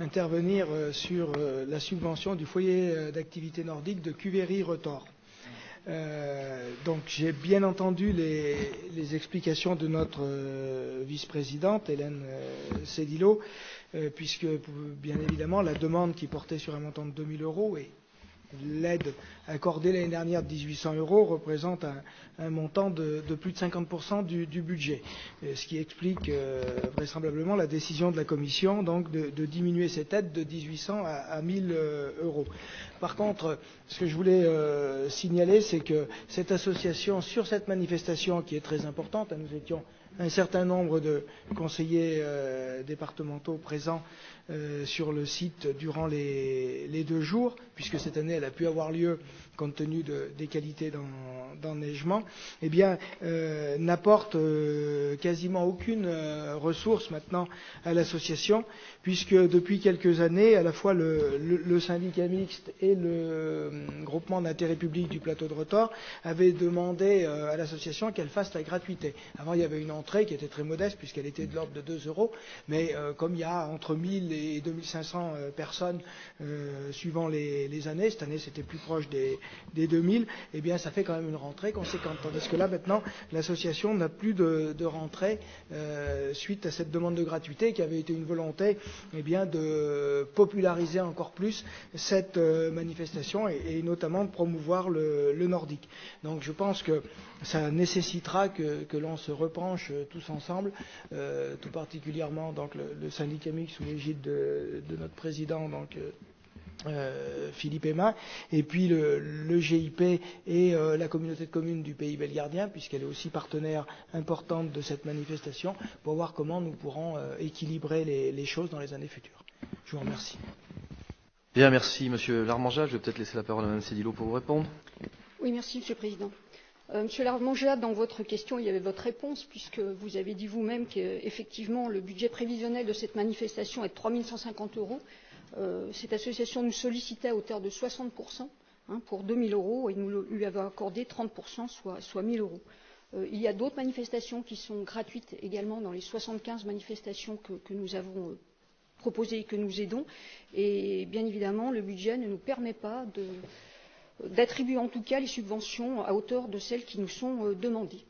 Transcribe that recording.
intervenir sur la subvention du foyer d'activité nordique de Cuveri-Retors. Donc j'ai bien entendu les explications de notre vice-présidente, Hélène Cédillo, puisque bien évidemment la demande qui portait sur un montant de 2 000 euros et l'aide accordée l'année dernière de 1 800 euros représente un montant de plus de 50% du budget, ce qui explique vraisemblablement la décision de la Commission donc de diminuer cette aide de 1 800 à 1 000 euros. Par contre, ce que je voulais signaler, c'est que cette association, sur cette manifestation qui est très importante, nous étions un certain nombre de conseillers départementaux présents sur le site durant les 2 jours, puisque cette année elle a pu avoir lieu compte tenu des qualités d'enneigement, eh bien n'apporte quasiment aucune ressource maintenant à l'association, puisque depuis quelques années, à la fois le syndicat mixte et le groupement d'intérêt public du plateau de Retors avaient demandé à l'association qu'elle fasse la gratuité. Avant, il y avait une entrée qui était très modeste, puisqu'elle était de l'ordre de 2 euros, mais comme il y a entre 1 000 et 2 500 personnes suivant les années, cette année c'était plus proche des 2 000, eh bien ça fait quand même une rentrée conséquente. Tandis que là maintenant, l'association n'a plus de rentrée suite à cette demande de gratuité qui avait été une volonté eh bien, de populariser encore plus cette manifestation et notamment de promouvoir le nordique. Donc je pense que ça nécessitera que l'on se repenche tous ensemble, tout particulièrement donc le syndicat mixte sous l'égide de notre président donc Philippe Aima, et puis le GIP et la communauté de communes du Pays Belgardien, puisqu'elle est aussi partenaire importante de cette manifestation, pour voir comment nous pourrons équilibrer les choses dans les années futures. Je vous remercie. Bien, merci Monsieur Larmangia. Je vais peut-être laisser la parole à Mme Cédillo pour vous répondre. Oui, merci Monsieur le Président. Monsieur Larmangia, dans votre question, il y avait votre réponse, puisque vous avez dit vous-même qu'effectivement le budget prévisionnel de cette manifestation est de 3 150 euros. Cette association nous sollicitait à hauteur de 60% pour 2 000 euros et nous lui avons accordé 30%, soit 1 000 euros. Il y a d'autres manifestations qui sont gratuites également dans les 75 manifestations que nous avons proposées et que nous aidons. Et bien évidemment, le budget ne nous permet pas d'attribuer en tout cas les subventions à hauteur de celles qui nous sont demandées.